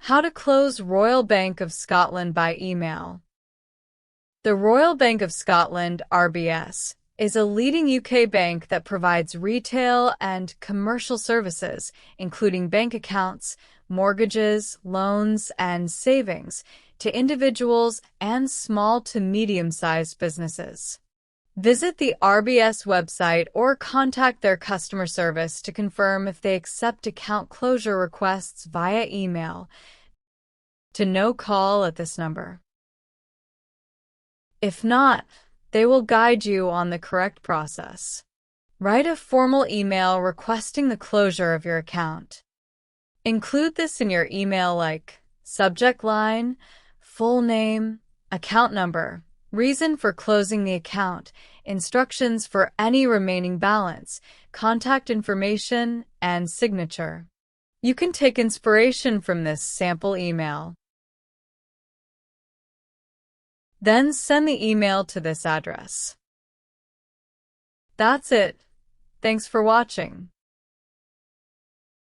How to close Royal Bank of Scotland by email. The Royal Bank of Scotland, RBS, is a leading UK bank that provides retail and commercial services, including bank accounts, mortgages, loans, and savings, to individuals and small to medium-sized businesses. Visit the RBS website or contact their customer service to confirm if they accept account closure requests via email to no call at this number. If not, they will guide you on the correct process. Write a formal email requesting the closure of your account. Include this in your email like subject line, full name, account number, reason for closing the account, instructions for any remaining balance, contact information, and signature. You can take inspiration from this sample email. Then send the email to this address. That's it. Thanks for watching.